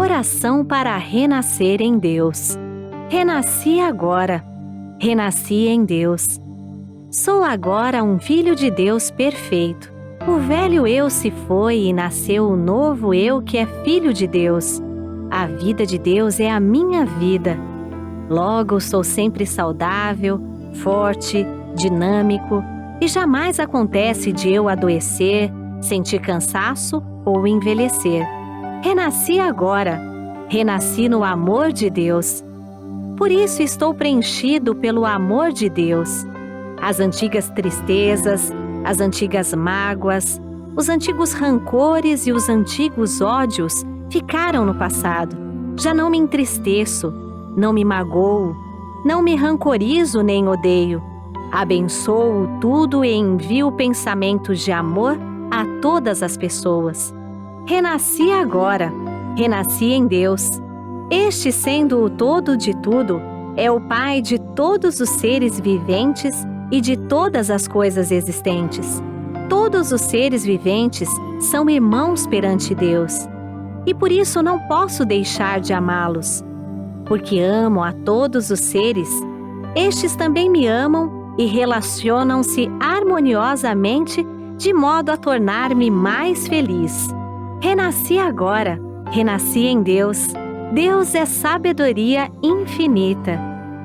Oração para renascer em Deus. Renasci agora. Renasci em Deus. Sou agora um filho de Deus perfeito. O velho eu se foi e nasceu o novo eu que é filho de Deus. A vida de Deus é a minha vida. Logo, sou sempre saudável, forte, dinâmico e jamais acontece de eu adoecer, sentir cansaço ou envelhecer. Renasci agora. Renasci no amor de Deus. Por isso estou preenchido pelo amor de Deus. As antigas tristezas, as antigas mágoas, os antigos rancores e os antigos ódios ficaram no passado. Já não me entristeço, não me magoo, não me rancorizo nem odeio. Abençoo tudo e envio pensamentos de amor a todas as pessoas. Renasci agora, renasci em Deus. Este, sendo o todo de tudo, é o Pai de todos os seres viventes e de todas as coisas existentes. Todos os seres viventes são irmãos perante Deus. E por isso não posso deixar de amá-los. Porque amo a todos os seres, estes também me amam e relacionam-se harmoniosamente de modo a tornar-me mais feliz. Renasci agora, renasci em Deus. Deus é sabedoria infinita.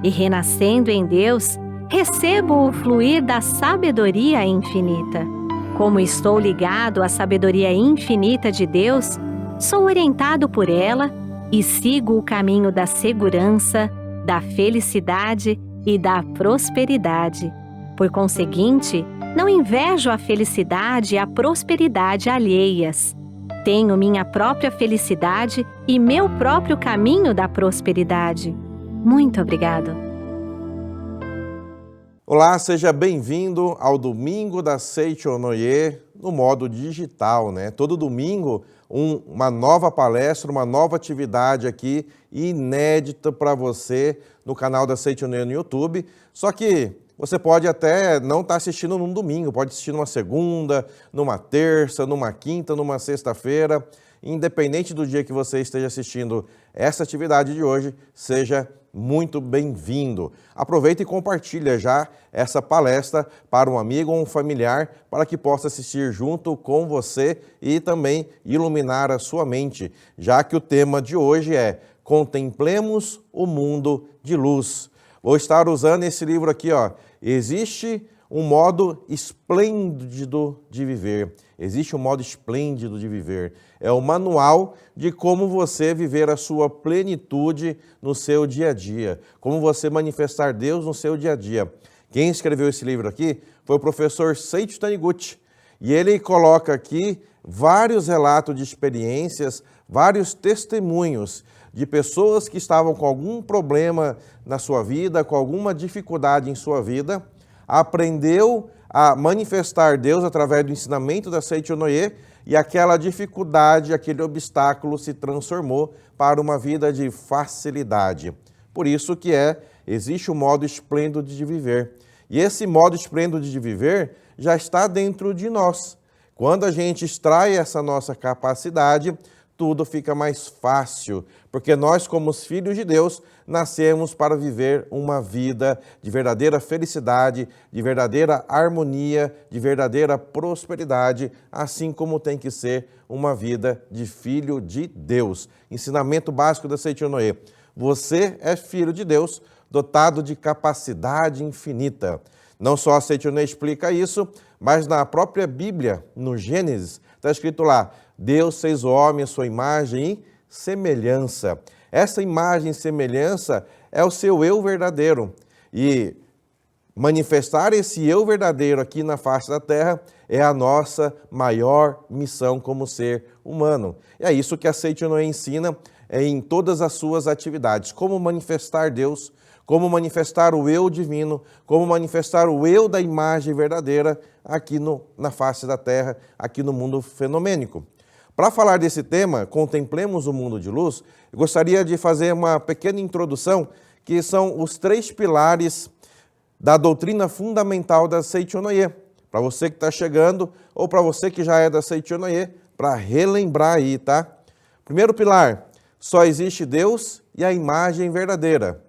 E renascendo em Deus, recebo o fluir da sabedoria infinita. Como estou ligado à sabedoria infinita de Deus, sou orientado por ela e sigo o caminho da segurança, da felicidade e da prosperidade. Por conseguinte, não invejo a felicidade e a prosperidade alheias. Tenho minha própria felicidade e meu próprio caminho da prosperidade. Muito obrigado. Olá, seja bem-vindo ao Domingo da Seichonoye no modo digital, né? Todo domingo uma nova palestra, uma nova atividade aqui inédita para você no canal da Seichonoye no YouTube. Só que você pode até não estar assistindo num domingo, pode assistir numa segunda, numa terça, numa quinta, numa sexta-feira. Independente do dia que você esteja assistindo essa atividade de hoje, seja muito bem-vindo. Aproveita e compartilha já essa palestra para um amigo ou um familiar para que possa assistir junto com você e também iluminar a sua mente, já que o tema de hoje é Contemplemos o Mundo de Luz. Vou estar usando esse livro aqui, ó. Existe um modo esplêndido de viver. Existe um modo esplêndido de viver. É o manual de como você viver a sua plenitude no seu dia a dia. Como você manifestar Deus no seu dia a dia. Quem escreveu esse livro aqui foi o professor Seiichi Taniguchi. E ele coloca aqui vários relatos de experiências, vários testemunhos de pessoas que estavam com algum problema na sua vida, com alguma dificuldade em sua vida, aprendeu a manifestar Deus através do ensinamento da Seichonoye e aquela dificuldade, aquele obstáculo se transformou para uma vida de facilidade. Por isso que existe um modo esplêndido de viver. E esse modo esplêndido de viver já está dentro de nós. Quando a gente extrai essa nossa capacidade, tudo fica mais fácil, porque nós, como os filhos de Deus, nascemos para viver uma vida de verdadeira felicidade, de verdadeira harmonia, de verdadeira prosperidade, assim como tem que ser uma vida de filho de Deus. Ensinamento básico da Seichonoye. Você é filho de Deus, dotado de capacidade infinita. Não só a Seichonoye explica isso, mas na própria Bíblia, no Gênesis, está escrito lá, Deus fez o homem à sua imagem e semelhança. Essa imagem e semelhança é o seu eu verdadeiro. E manifestar esse eu verdadeiro aqui na face da terra é a nossa maior missão como ser humano. E é isso que a Seichonoye ensina em todas as suas atividades. Como manifestar Deus, como manifestar o eu divino, como manifestar o eu da imagem verdadeira aqui na face da terra, aqui no mundo fenomênico. Para falar desse tema, Contemplemos o Mundo de Luz, eu gostaria de fazer uma pequena introdução, que são os 3 pilares da doutrina fundamental da Seichonoye. Para você que está chegando, ou para você que já é da Seichonoye, para relembrar aí, tá? Primeiro pilar, só existe Deus e a imagem verdadeira.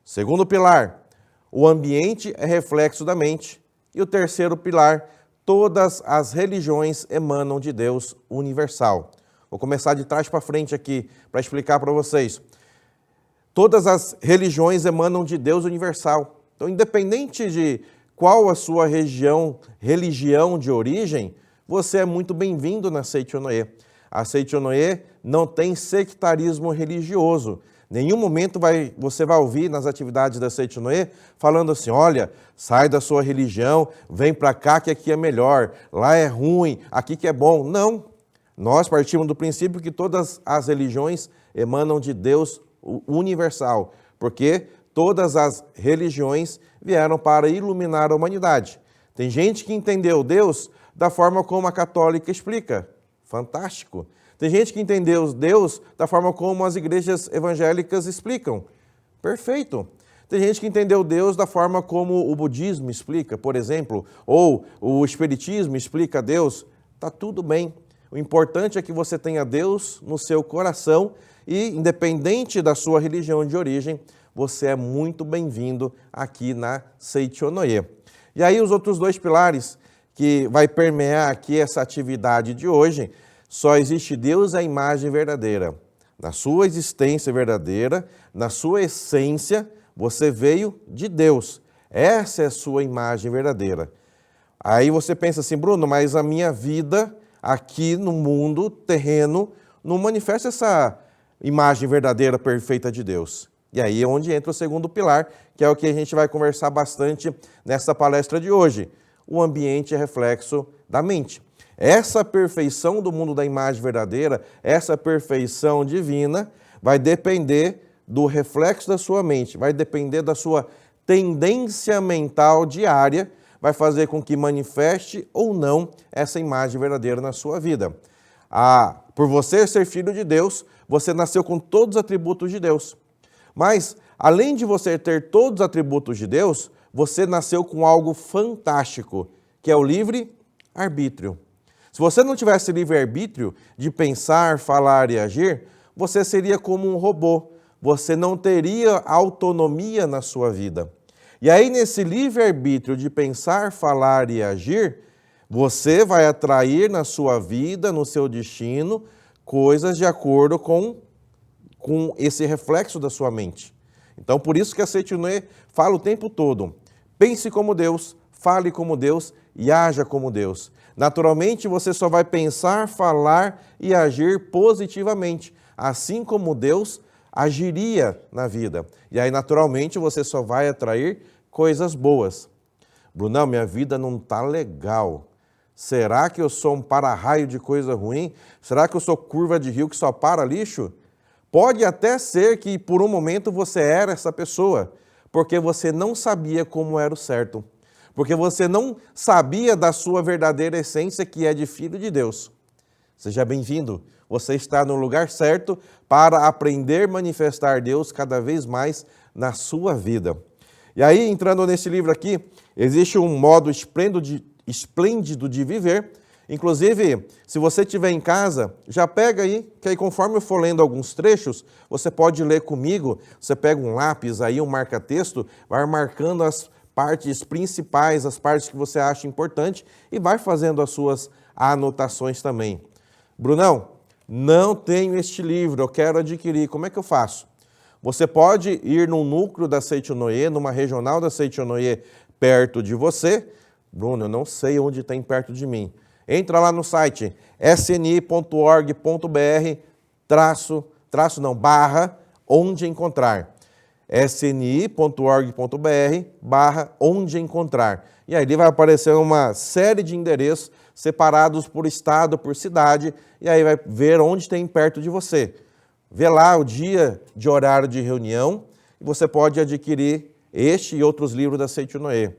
Segundo pilar, o ambiente é reflexo da mente. E o terceiro pilar, todas as religiões emanam de Deus universal. Vou começar de trás para frente aqui para explicar para vocês. Todas as religiões emanam de Deus universal. Então, independente de qual a sua religião de origem, você é muito bem-vindo na Seichonoye. A Seichonoye não tem sectarismo religioso. Nenhum momento você vai ouvir nas atividades da Seichonoye falando assim, olha, sai da sua religião, vem para cá que aqui é melhor, lá é ruim, aqui que é bom. Não, nós partimos do princípio que todas as religiões emanam de Deus universal, porque todas as religiões vieram para iluminar a humanidade. Tem gente que entendeu Deus da forma como a católica explica. Fantástico. Tem gente que entendeu Deus da forma como as igrejas evangélicas explicam. Perfeito. Tem gente que entendeu Deus da forma como o budismo explica, por exemplo, ou o espiritismo explica Deus. Tá tudo bem. O importante é que você tenha Deus no seu coração e, independente da sua religião de origem, você é muito bem-vindo aqui na Seichonoye. E aí os outros dois pilares que vai permear aqui essa atividade de hoje, só existe Deus e a imagem verdadeira. Na sua existência verdadeira, na sua essência, você veio de Deus. Essa é a sua imagem verdadeira. Aí você pensa assim, Bruno, mas a minha vida aqui no mundo terreno não manifesta essa imagem verdadeira, perfeita de Deus. E aí é onde entra o segundo pilar, que é o que a gente vai conversar bastante nessa palestra de hoje. O ambiente é reflexo da mente. Essa perfeição do mundo da imagem verdadeira, essa perfeição divina, vai depender do reflexo da sua mente, vai depender da sua tendência mental diária, vai fazer com que manifeste ou não essa imagem verdadeira na sua vida. Por você ser filho de Deus, você nasceu com todos os atributos de Deus. Mas, além de você ter todos os atributos de Deus, você nasceu com algo fantástico, que é o livre-arbítrio. Se você não tivesse livre-arbítrio de pensar, falar e agir, você seria como um robô. Você não teria autonomia na sua vida. E aí, nesse livre-arbítrio de pensar, falar e agir, você vai atrair na sua vida, no seu destino, coisas de acordo com esse reflexo da sua mente. Então, por isso que a Seichonoye fala o tempo todo, pense como Deus, fale como Deus e haja como Deus. Naturalmente, você só vai pensar, falar e agir positivamente, assim como Deus agiria na vida. E aí, naturalmente, você só vai atrair coisas boas. Brunão, minha vida não está legal. Será que eu sou um para-raio de coisa ruim? Será que eu sou curva de rio que só para lixo? Pode até ser que por um momento você era essa pessoa, porque você não sabia como era o certo. Porque você não sabia da sua verdadeira essência, que é de filho de Deus. Seja bem-vindo. Você está no lugar certo para aprender a manifestar Deus cada vez mais na sua vida. E aí, entrando nesse livro aqui, existe um modo esplêndido de viver. Inclusive, se você estiver em casa, já pega aí, que aí conforme eu for lendo alguns trechos, você pode ler comigo, você pega um lápis aí, um marca-texto, vai marcando as partes principais, as partes que você acha importante e vai fazendo as suas anotações também. Brunão, não tenho este livro, eu quero adquirir, como é que eu faço? Você pode ir num núcleo da Seichonoye, numa regional da Seichonoye perto de você. Bruno, eu não sei onde tem perto de mim. Entra lá no site sni.org.br/onde encontrar. sni.org.br/onde encontrar. E aí vai aparecer uma série de endereços separados por estado, por cidade, e aí vai ver onde tem perto de você. Vê lá o dia de horário de reunião e você pode adquirir este e outros livros da Seichonoye.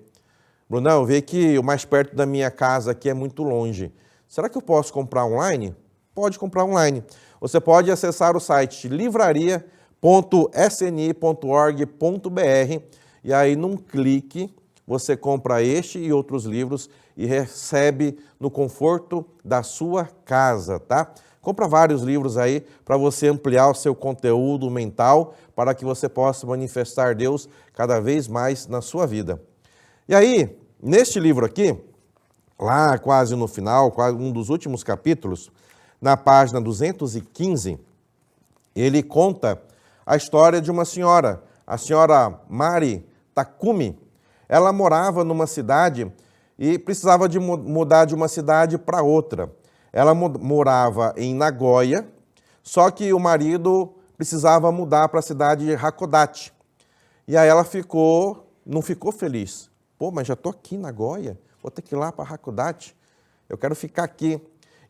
Brunão, vê que o mais perto da minha casa aqui é muito longe. Será que eu posso comprar online? Pode comprar online. Você pode acessar o site livraria.sni.org.br e aí, num clique, você compra este e outros livros e recebe no conforto da sua casa, tá? Compra vários livros aí para você ampliar o seu conteúdo mental, para que você possa manifestar Deus cada vez mais na sua vida. E aí, neste livro aqui, lá quase no final, quase um dos últimos capítulos, na página 215, ele conta a história de uma senhora, a senhora Mari Takumi. Ela morava numa cidade e precisava de mudar de uma cidade para outra. Ela morava em Nagoya, só que o marido precisava mudar para a cidade de Hakodate. E aí ela não ficou feliz. Pô, mas já estou aqui em Nagoya, vou ter que ir lá para Hakodate, eu quero ficar aqui.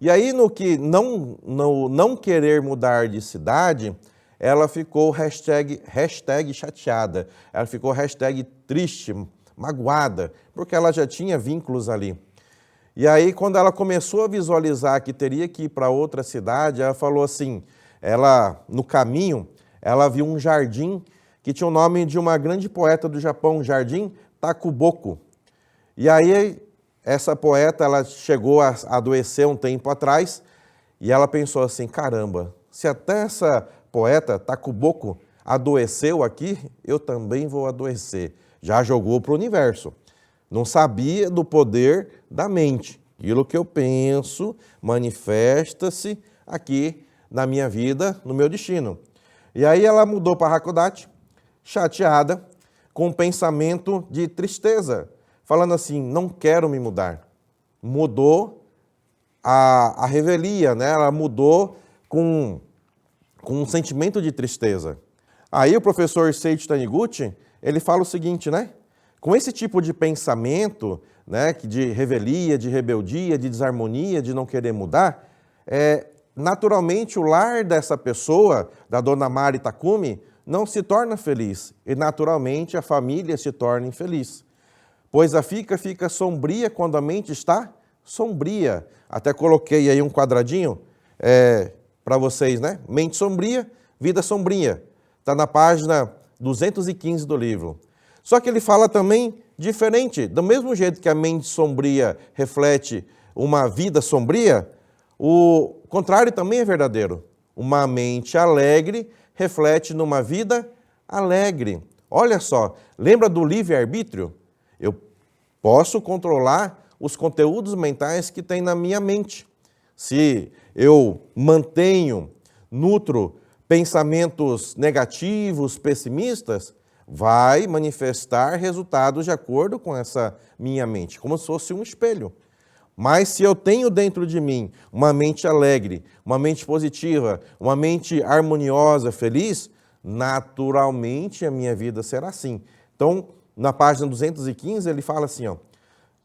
E aí, no que não querer mudar de cidade, ela ficou hashtag chateada, ela ficou hashtag triste, magoada, porque ela já tinha vínculos ali. E aí, quando ela começou a visualizar que teria que ir para outra cidade, ela falou assim, no caminho, ela viu um jardim que tinha o nome de uma grande poeta do Japão, Jardim Takuboku. E aí, essa poeta, ela chegou a adoecer um tempo atrás, e ela pensou assim, caramba, se até essa poeta, Takuboku, adoeceu aqui, eu também vou adoecer. Já jogou para o universo. Não sabia do poder da mente. Aquilo que eu penso manifesta-se aqui na minha vida, no meu destino. E aí ela mudou para Hakodate, chateada, com um pensamento de tristeza, falando assim, não quero me mudar. Mudou a revelia, né? Ela mudou com um sentimento de tristeza. Aí o professor Seiichi Taniguchi, ele fala o seguinte, né? Com esse tipo de pensamento, né, de revelia, de rebeldia, de desarmonia, de não querer mudar, naturalmente o lar dessa pessoa, da dona Mari Takumi, não se torna feliz. E naturalmente a família se torna infeliz. Pois a fica sombria quando a mente está sombria. Até coloquei aí um quadradinho para vocês, né? Mente sombria, vida sombria. Está na página 215 do livro. Só que ele fala também diferente. Do mesmo jeito que a mente sombria reflete uma vida sombria, o contrário também é verdadeiro. Uma mente alegre reflete numa vida alegre. Olha só, lembra do livre-arbítrio? Eu posso controlar os conteúdos mentais que tem na minha mente. Se eu nutro pensamentos negativos, pessimistas, vai manifestar resultados de acordo com essa minha mente, como se fosse um espelho. Mas se eu tenho dentro de mim uma mente alegre, uma mente positiva, uma mente harmoniosa, feliz, naturalmente a minha vida será assim. Então, na página 215, ele fala assim,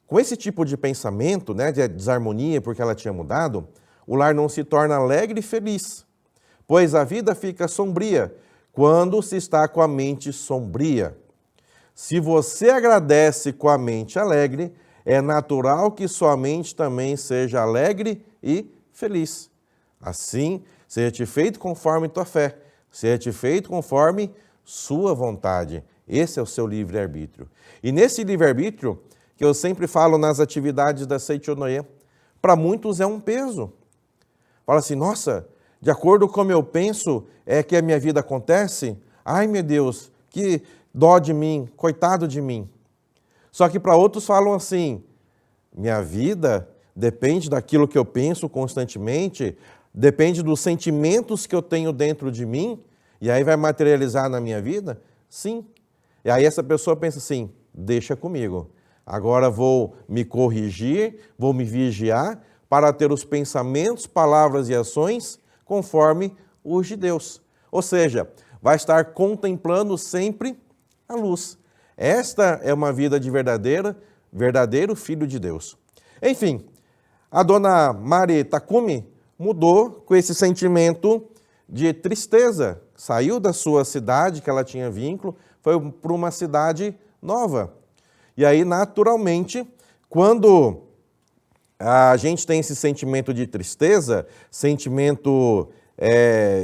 com esse tipo de pensamento, né, de desarmonia, porque ela tinha mudado, o lar não se torna alegre e feliz, pois a vida fica sombria quando se está com a mente sombria. Se você agradece com a mente alegre, é natural que sua mente também seja alegre e feliz. Assim, seja-te feito conforme tua fé, seja-te feito conforme sua vontade. Esse é o seu livre-arbítrio. E nesse livre-arbítrio, que eu sempre falo nas atividades da Seichonoye, para muitos é um peso. Fala assim, nossa, de acordo com como eu penso é que a minha vida acontece? Ai, meu Deus, que dó de mim, coitado de mim. Só que para outros falam assim, minha vida depende daquilo que eu penso constantemente, depende dos sentimentos que eu tenho dentro de mim, e aí vai materializar na minha vida? Sim. E aí essa pessoa pensa assim, deixa comigo. Agora vou me corrigir, vou me vigiar para ter os pensamentos, palavras e ações conforme os de Deus. Ou seja, vai estar contemplando sempre a luz. Esta é uma vida de verdadeiro filho de Deus. Enfim, a dona Mari Takumi mudou com esse sentimento de tristeza. Saiu da sua cidade, que ela tinha vínculo, foi para uma cidade nova. E aí, naturalmente, quando a gente tem esse sentimento de tristeza, sentimento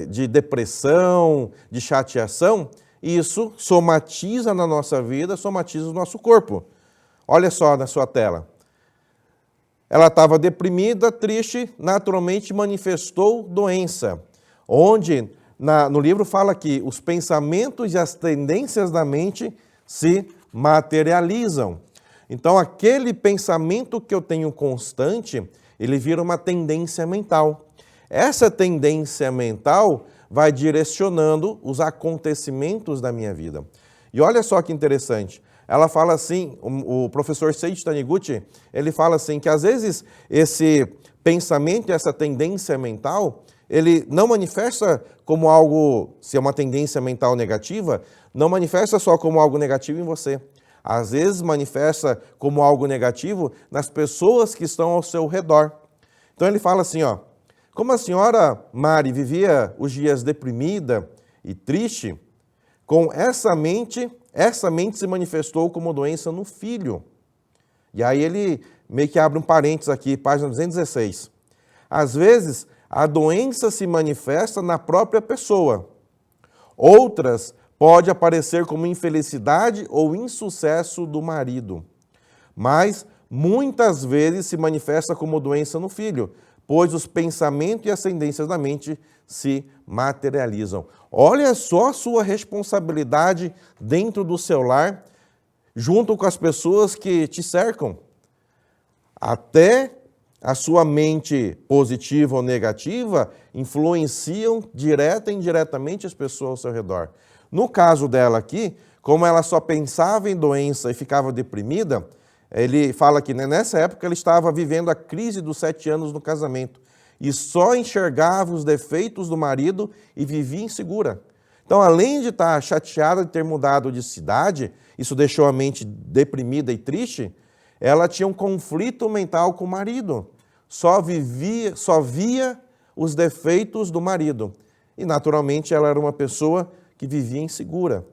de depressão, de chateação, isso somatiza na nossa vida, somatiza o nosso corpo. Olha só na sua tela. ela estava deprimida, triste, naturalmente manifestou doença. Onde no livro fala que os pensamentos e as tendências da mente se materializam. Então, aquele pensamento que eu tenho constante, ele vira uma tendência mental. Essa tendência mental vai direcionando os acontecimentos da minha vida. E olha só que interessante. Ela fala assim, o professor Seiichi Taniguchi, ele fala assim, que às vezes esse pensamento e essa tendência mental, ele não manifesta como algo, se é uma tendência mental negativa, não manifesta só como algo negativo em você. Às vezes manifesta como algo negativo nas pessoas que estão ao seu redor. Então ele fala assim, ó, como a senhora Mari vivia os dias deprimida e triste, com essa mente se manifestou como doença no filho. E aí ele meio que abre um parênteses aqui, página 216. Às vezes, a doença se manifesta na própria pessoa. Outras pode aparecer como infelicidade ou insucesso do marido. Mas, muitas vezes, se manifesta como doença no filho, pois os pensamentos e as tendências da mente se materializam. Olha só a sua responsabilidade dentro do seu lar, junto com as pessoas que te cercam. Até a sua mente positiva ou negativa influenciam direta e indiretamente as pessoas ao seu redor. No caso dela aqui, como ela só pensava em doença e ficava deprimida, ele fala que nessa época ela estava vivendo a crise dos 7 anos no casamento e só enxergava os defeitos do marido e vivia insegura. Então, além de estar chateada de ter mudado de cidade, isso deixou a mente deprimida e triste, ela tinha um conflito mental com o marido. Só via os defeitos do marido. E, naturalmente, ela era uma pessoa que vivia insegura.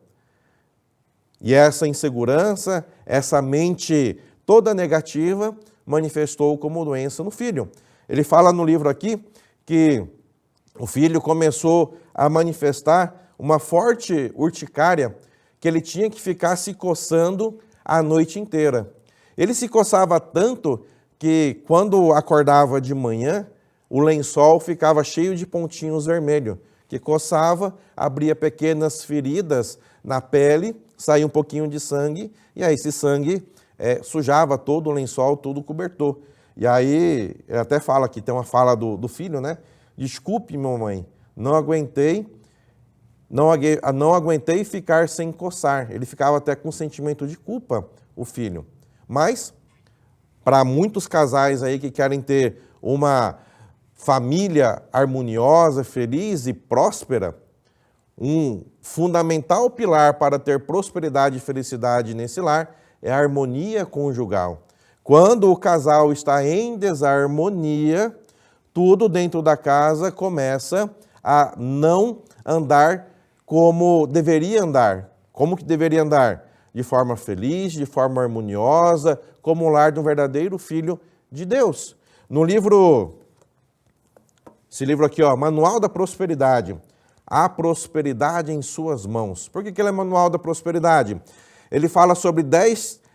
E essa insegurança, essa mente toda negativa, manifestou como doença no filho. Ele fala no livro aqui que o filho começou a manifestar uma forte urticária, que ele tinha que ficar se coçando a noite inteira. Ele se coçava tanto que, quando acordava de manhã, o lençol ficava cheio de pontinhos vermelhos, que coçava, abria pequenas feridas na pele, saía um pouquinho de sangue, e aí esse sangue sujava todo o lençol, todo o cobertor. E aí, ele até fala aqui, tem uma fala do filho, né? Desculpe, mamãe, não aguentei ficar sem coçar. Ele ficava até com sentimento de culpa, o filho. Mas, para muitos casais aí que querem ter uma família harmoniosa, feliz e próspera, um fundamental pilar para ter prosperidade e felicidade nesse lar é a harmonia conjugal. Quando o casal está em desarmonia, tudo dentro da casa começa a não andar como deveria andar. Como que deveria andar? De forma feliz, de forma harmoniosa, como o lar de um verdadeiro filho de Deus. No livro, esse livro aqui, ó, Manual da Prosperidade, A Prosperidade em Suas Mãos. Por que ele é Manual da Prosperidade? Ele fala sobre 10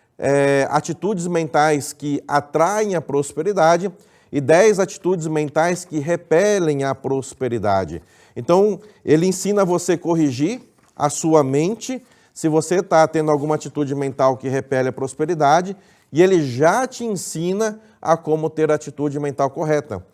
atitudes mentais que atraem a prosperidade e 10 atitudes mentais que repelem a prosperidade. Então, ele ensina você a corrigir a sua mente, se você está tendo alguma atitude mental que repele a prosperidade, e ele já te ensina a como ter a atitude mental correta.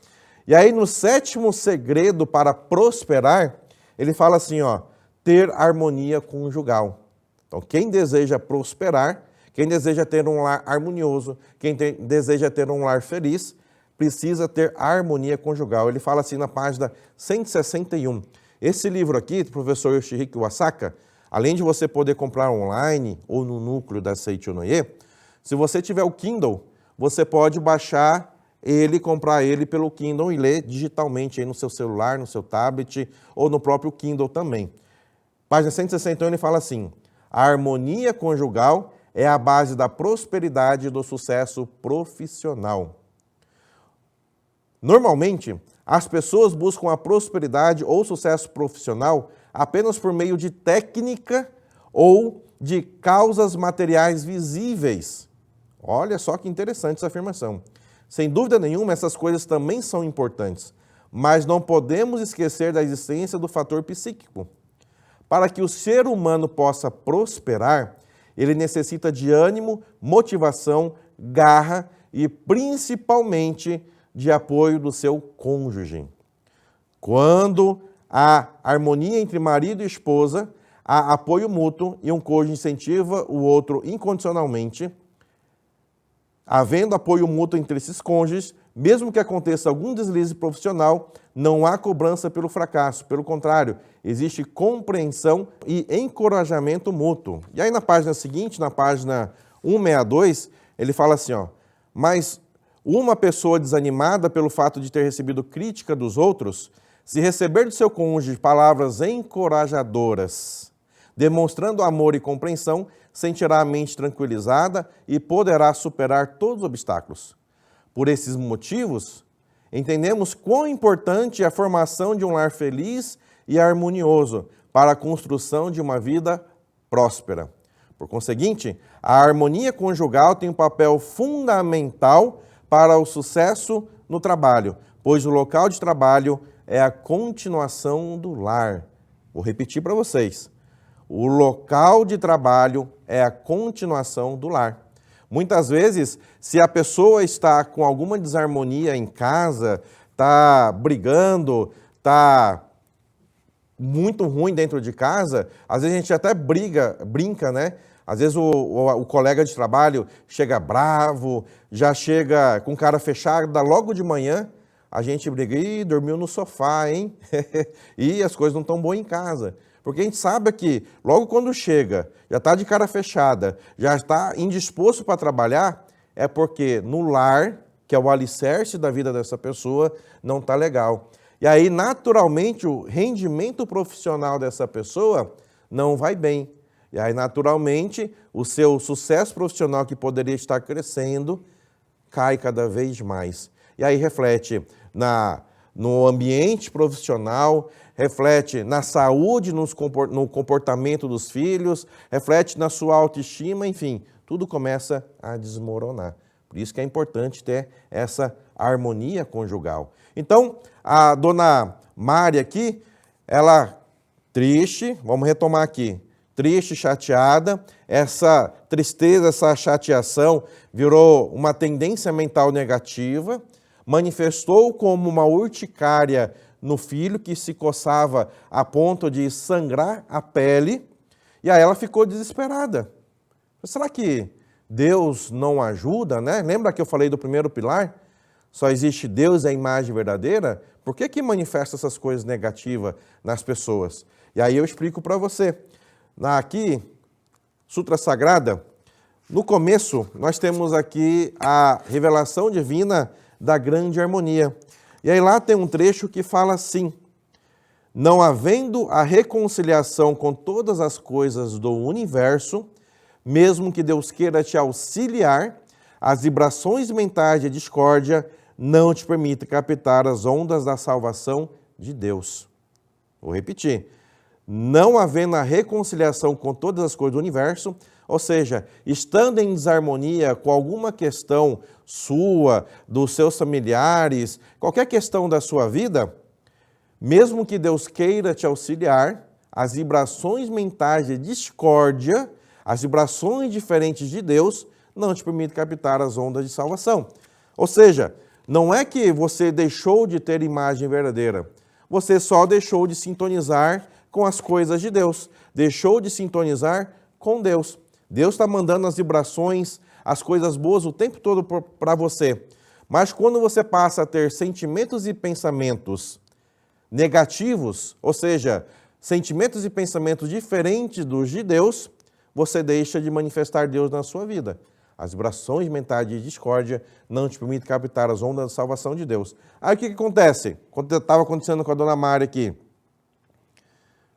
E aí, no 7º segredo para prosperar, ele fala assim, ó, ter harmonia conjugal. Então, quem deseja prosperar, quem deseja ter um lar harmonioso, quem deseja ter um lar feliz, precisa ter harmonia conjugal. Ele fala assim na página 161. Esse livro aqui, do professor Yoshihiko Wasaka, além de você poder comprar online ou no núcleo da Seiichi Onoye, se você tiver o Kindle, você pode baixar ele, comprar ele pelo Kindle e ler digitalmente aí no seu celular, no seu tablet ou no próprio Kindle também. Página 161 ele fala assim, a harmonia conjugal é a base da prosperidade e do sucesso profissional. Normalmente, as pessoas buscam a prosperidade ou sucesso profissional apenas por meio de técnica ou de causas materiais visíveis. Olha só que interessante essa afirmação. Sem dúvida nenhuma, essas coisas também são importantes, mas não podemos esquecer da existência do fator psíquico. Para que o ser humano possa prosperar, ele necessita de ânimo, motivação, garra e principalmente de apoio do seu cônjuge. Quando há harmonia entre marido e esposa, há apoio mútuo e um cônjuge incentiva o outro incondicionalmente. Havendo apoio mútuo entre esses cônjuges, mesmo que aconteça algum deslize profissional, não há cobrança pelo fracasso. Pelo contrário, existe compreensão e encorajamento mútuo. E aí na página seguinte, na página 162, ele fala assim, mas uma pessoa desanimada pelo fato de ter recebido crítica dos outros, se receber do seu cônjuge palavras encorajadoras, demonstrando amor e compreensão, sentirá a mente tranquilizada e poderá superar todos os obstáculos. Por esses motivos, entendemos quão importante é a formação de um lar feliz e harmonioso para a construção de uma vida próspera. Por conseguinte, a harmonia conjugal tem um papel fundamental para o sucesso no trabalho, pois o local de trabalho é a continuação do lar. Vou repetir para vocês. O local de trabalho é a continuação do lar. Muitas vezes, se a pessoa está com alguma desarmonia em casa, está brigando, está muito ruim dentro de casa, às vezes a gente até brinca, né? Às vezes o colega de trabalho chega bravo, já chega com cara fechada logo de manhã, a gente briga, e dormiu no sofá, hein? E as coisas não estão boas em casa. Porque a gente sabe que logo quando chega, já está de cara fechada, já está indisposto para trabalhar, é porque no lar, que é o alicerce da vida dessa pessoa, não está legal. E aí, naturalmente, o rendimento profissional dessa pessoa não vai bem. E aí, naturalmente, o seu sucesso profissional que poderia estar crescendo, cai cada vez mais. E aí reflete no ambiente profissional, reflete na saúde, no comportamento dos filhos, reflete na sua autoestima, enfim, tudo começa a desmoronar. Por isso que é importante ter essa harmonia conjugal. Então, a dona Mari aqui, ela triste, vamos retomar aqui, triste, chateada, essa tristeza, essa chateação virou uma tendência mental negativa, manifestou como uma urticária no filho que se coçava a ponto de sangrar a pele, e aí ela ficou desesperada. Será que Deus não ajuda, né? Lembra que eu falei do primeiro pilar? Só existe Deus e a imagem verdadeira? Por que manifesta essas coisas negativas nas pessoas? E aí eu explico para você. Aqui, Sutra Sagrada, no começo, nós temos aqui a revelação divina da grande harmonia. E aí lá tem um trecho que fala assim: não havendo a reconciliação com todas as coisas do universo, mesmo que Deus queira te auxiliar, as vibrações mentais de discórdia não te permitem captar as ondas da salvação de Deus. Vou repetir. Não havendo a reconciliação com todas as coisas do universo, ou seja, estando em desarmonia com alguma questão sua, dos seus familiares, qualquer questão da sua vida, mesmo que Deus queira te auxiliar, as vibrações mentais de discórdia, as vibrações diferentes de Deus, não te permitem captar as ondas de salvação. Ou seja, não é que você deixou de ter imagem verdadeira, você só deixou de sintonizar com as coisas de Deus, deixou de sintonizar com Deus. Deus está mandando as vibrações, as coisas boas o tempo todo para você. Mas quando você passa a ter sentimentos e pensamentos negativos, ou seja, sentimentos e pensamentos diferentes dos de Deus, você deixa de manifestar Deus na sua vida. As vibrações mentais de discórdia não te permitem captar as ondas da salvação de Deus. Aí o que acontece? Quando estava acontecendo com a dona Mari aqui,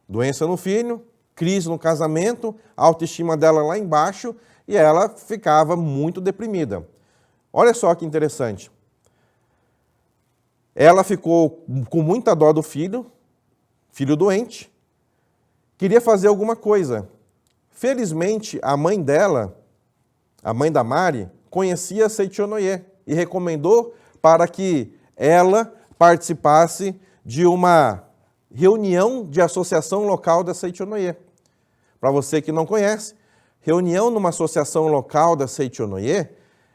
doença no filho, crise no casamento, a autoestima dela lá embaixo, e ela ficava muito deprimida. Olha só que interessante. Ela ficou com muita dó do filho doente, queria fazer alguma coisa. Felizmente, a mãe dela, a mãe da Mari, conhecia Seicho Noye e recomendou para que ela participasse de uma reunião de associação local da Seichonoye. Para você que não conhece, reunião numa associação local da Seichonoye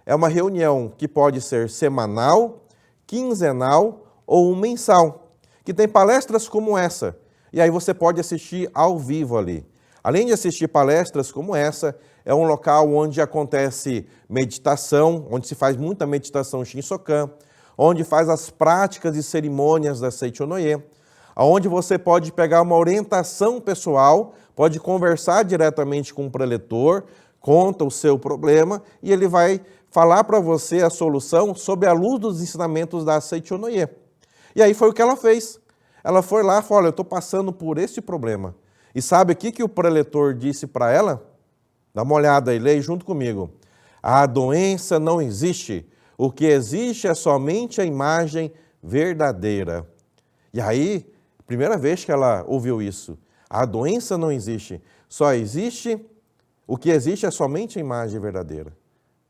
é uma reunião que pode ser semanal, quinzenal ou mensal, que tem palestras como essa. E aí você pode assistir ao vivo ali. Além de assistir palestras como essa, é um local onde acontece meditação, onde se faz muita meditação Shinsokan, onde faz as práticas e cerimônias da Seichonoye, onde você pode pegar uma orientação pessoal, pode conversar diretamente com o preletor, conta o seu problema e ele vai falar para você a solução sob a luz dos ensinamentos da Seichonoye. E aí foi o que ela fez. Ela foi lá e falou, olha, eu estou passando por esse problema. E sabe o que o preletor disse para ela? Dá uma olhada e leia junto comigo. A doença não existe. O que existe é somente a imagem verdadeira. E aí, primeira vez que ela ouviu isso. A doença não existe. Só existe, o que existe é somente a imagem verdadeira.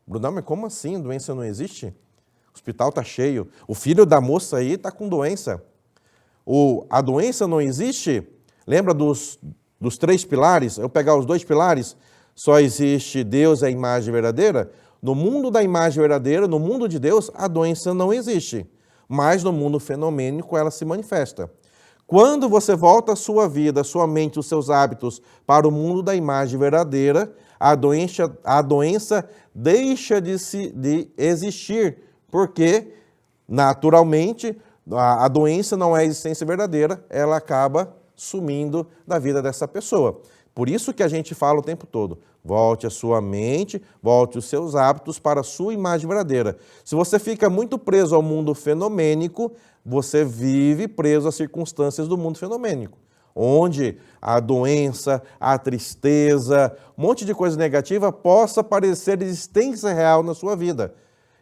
Brunão, mas como assim? Doença não existe? O hospital está cheio. O filho da moça aí está com doença. A doença não existe? Lembra dos 3 pilares? Eu pegar os 2 pilares? Só existe Deus, a imagem verdadeira? No mundo da imagem verdadeira, no mundo de Deus, a doença não existe. Mas no mundo fenomênico ela se manifesta. Quando você volta a sua vida, a sua mente, os seus hábitos para o mundo da imagem verdadeira, a doença deixa de existir, porque, naturalmente, a doença não é a existência verdadeira, ela acaba sumindo da vida dessa pessoa. Por isso que a gente fala o tempo todo, volte a sua mente, volte os seus hábitos para a sua imagem verdadeira. Se você fica muito preso ao mundo fenomênico, você vive preso às circunstâncias do mundo fenomênico, onde a doença, a tristeza, um monte de coisa negativa possa parecer existência real na sua vida.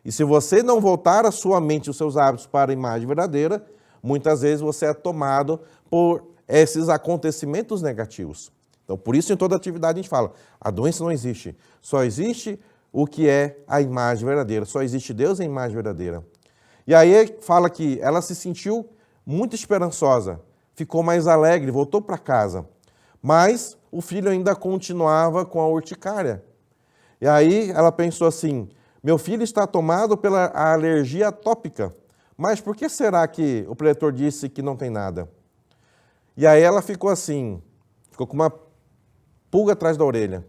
E se você não voltar a sua mente e os seus hábitos para a imagem verdadeira, muitas vezes você é tomado por esses acontecimentos negativos. Então, por isso, em toda atividade a gente fala, a doença não existe, só existe o que é a imagem verdadeira, só existe Deus em imagem verdadeira. E aí fala que ela se sentiu muito esperançosa, ficou mais alegre, voltou para casa, mas o filho ainda continuava com a urticária. E aí ela pensou assim, meu filho está tomado pela alergia atópica, mas por que será que o preletor disse que não tem nada? E aí ela ficou assim, ficou com uma pulga atrás da orelha.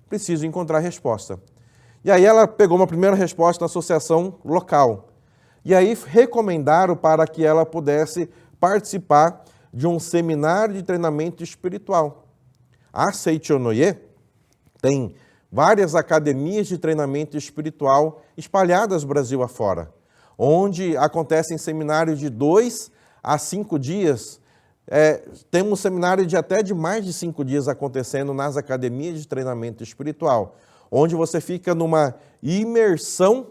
Preciso encontrar a resposta. E aí ela pegou uma primeira resposta na associação local. E aí recomendaram para que ela pudesse participar de um seminário de treinamento espiritual. A Seichonoye tem várias academias de treinamento espiritual espalhadas Brasil afora, onde acontecem seminários de 2 a 5 dias. Temos um seminário de até de mais de 5 dias acontecendo nas academias de treinamento espiritual, onde você fica numa imersão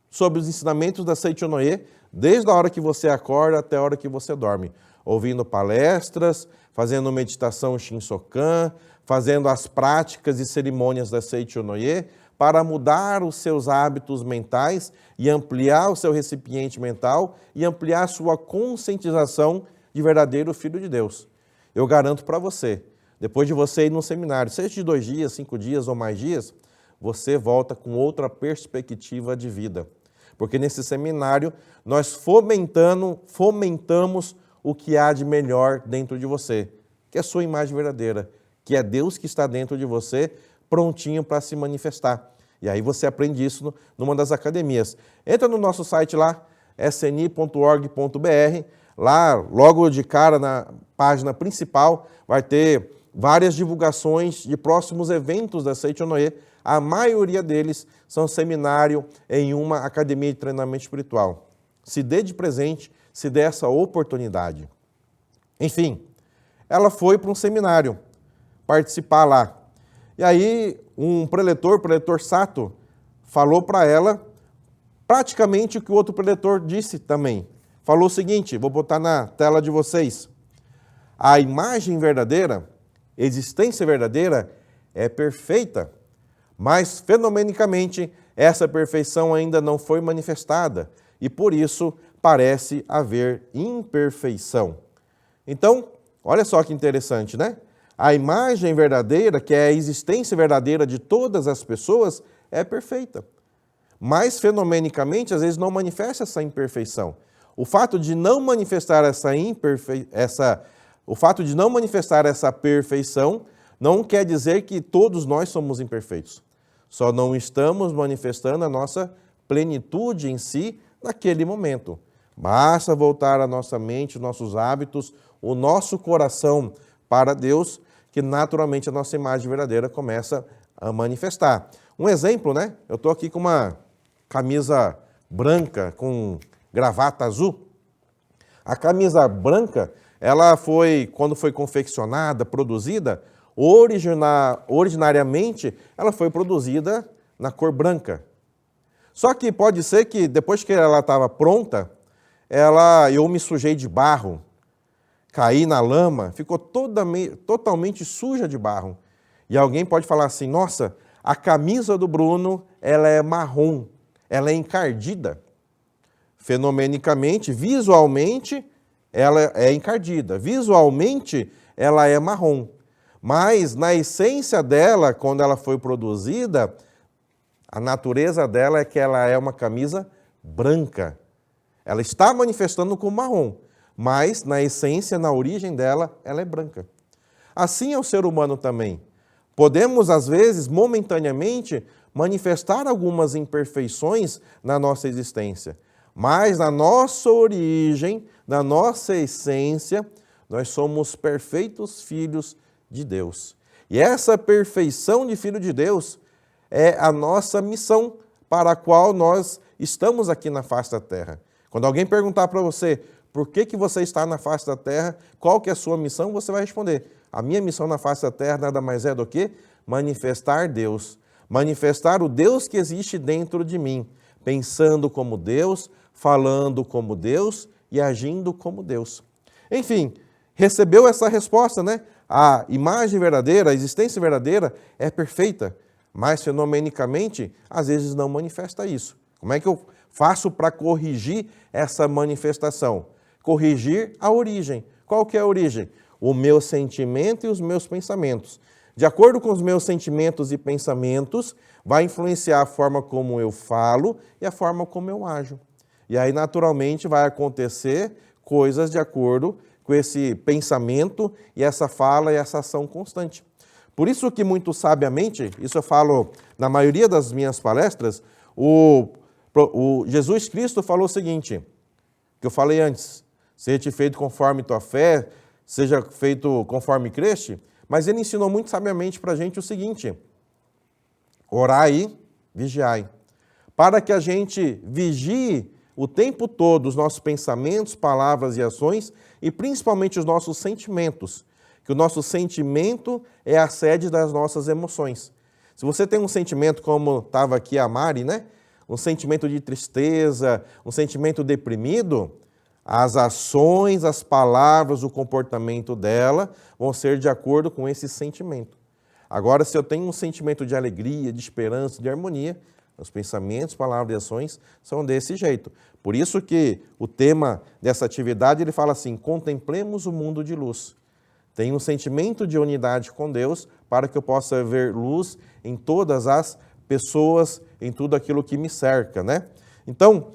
sobre os ensinamentos da Seichonoye, desde a hora que você acorda até a hora que você dorme, ouvindo palestras, fazendo meditação Shinsokan, fazendo as práticas e cerimônias da Seichonoye, para mudar os seus hábitos mentais e ampliar o seu recipiente mental e ampliar a sua conscientização de verdadeiro Filho de Deus. Eu garanto para você, depois de você ir num seminário, seja de 2 dias, 5 dias ou mais dias, você volta com outra perspectiva de vida. Porque nesse seminário nós fomentamos o que há de melhor dentro de você, que é a sua imagem verdadeira, que é Deus que está dentro de você, prontinho para se manifestar. E aí você aprende isso numa das academias. Entra no nosso site lá, sni.org.br, lá logo de cara na página principal vai ter várias divulgações de próximos eventos da Seichonoye. A maioria deles são seminário em uma academia de treinamento espiritual. Se dê de presente, se dê essa oportunidade. Enfim, ela foi para um seminário participar lá. E aí um preletor, o preletor Sato, falou para ela praticamente o que o outro preletor disse também. Falou o seguinte, vou botar na tela de vocês. A imagem verdadeira, existência verdadeira, é perfeita, mas fenomenicamente essa perfeição ainda não foi manifestada e por isso parece haver imperfeição. Então, olha só que interessante, né? A imagem verdadeira, que é a existência verdadeira de todas as pessoas, é perfeita. Mas, fenomenicamente, às vezes não manifesta essa imperfeição. O fato de não manifestar essa perfeição não quer dizer que todos nós somos imperfeitos. Só não estamos manifestando a nossa plenitude em si naquele momento. Basta voltar a nossa mente, os nossos hábitos, o nosso coração para Deus, que naturalmente a nossa imagem verdadeira começa a manifestar. Um exemplo, né? Eu estou aqui com uma camisa branca com gravata azul. A camisa branca, ela foi, quando foi confeccionada, produzida, originariamente ela foi produzida na cor branca. Só que pode ser que depois que ela estava pronta, eu me sujei de barro, caí na lama, ficou totalmente suja de barro. E alguém pode falar assim, nossa, a camisa do Bruno, ela é marrom, ela é encardida. Fenomenicamente, visualmente, ela é encardida. Visualmente, ela é marrom. Mas, na essência dela, quando ela foi produzida, a natureza dela é que ela é uma camisa branca. Ela está manifestando como marrom, mas, na essência, na origem dela, ela é branca. Assim é o ser humano também. Podemos, às vezes, momentaneamente, manifestar algumas imperfeições na nossa existência. Mas na nossa origem, na nossa essência, nós somos perfeitos filhos de Deus. E essa perfeição de filho de Deus é a nossa missão para a qual nós estamos aqui na face da terra. Quando alguém perguntar para você, por que você está na face da terra, qual que é a sua missão, você vai responder, a minha missão na face da terra nada mais é do que manifestar Deus. Manifestar o Deus que existe dentro de mim, pensando como Deus, falando como Deus e agindo como Deus. Enfim, recebeu essa resposta, né? A imagem verdadeira, a existência verdadeira é perfeita, mas fenomenicamente, às vezes não manifesta isso. Como é que eu faço para corrigir essa manifestação? Corrigir a origem. Qual que é a origem? O meu sentimento e os meus pensamentos. De acordo com os meus sentimentos e pensamentos, vai influenciar a forma como eu falo e a forma como eu ajo. E aí, naturalmente, vai acontecer coisas de acordo com esse pensamento e essa fala e essa ação constante. Por isso que, muito sabiamente, isso eu falo na maioria das minhas palestras, o Jesus Cristo falou o seguinte, que eu falei antes, seja feito conforme tua fé, seja feito conforme creste, mas ele ensinou muito sabiamente para a gente o seguinte, orai e vigiai, para que a gente vigie o tempo todo os nossos pensamentos, palavras e ações, e principalmente os nossos sentimentos, que o nosso sentimento é a sede das nossas emoções. Se você tem um sentimento como estava aqui a Mari, né? Um sentimento de tristeza, um sentimento deprimido, as ações, as palavras, o comportamento dela vão ser de acordo com esse sentimento. Agora, se eu tenho um sentimento de alegria, de esperança, de harmonia, os pensamentos, palavras e ações são desse jeito. Por isso que o tema dessa atividade, ele fala assim, contemplemos o mundo de luz. Tenho um sentimento de unidade com Deus para que eu possa ver luz em todas as pessoas, em tudo aquilo que me cerca, né? Então,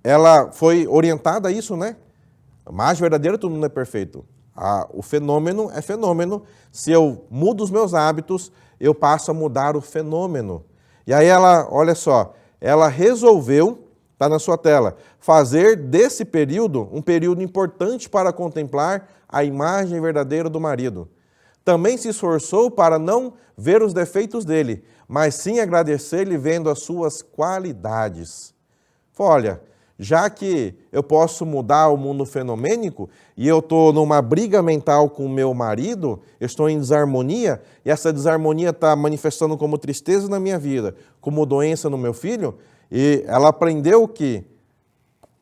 ela foi orientada a isso, né? Mas verdadeiro todo mundo é perfeito. O fenômeno é fenômeno. Se eu mudo os meus hábitos, eu passo a mudar o fenômeno. E aí ela, olha só, ela resolveu, está na sua tela, fazer desse período um período importante para contemplar a imagem verdadeira do marido. Também se esforçou para não ver os defeitos dele, mas sim agradecer-lhe vendo as suas qualidades. Olha, já que eu posso mudar o mundo fenomênico e eu estou numa briga mental com o meu marido, eu estou em desarmonia, e essa desarmonia está manifestando como tristeza na minha vida, como doença no meu filho, e ela aprendeu que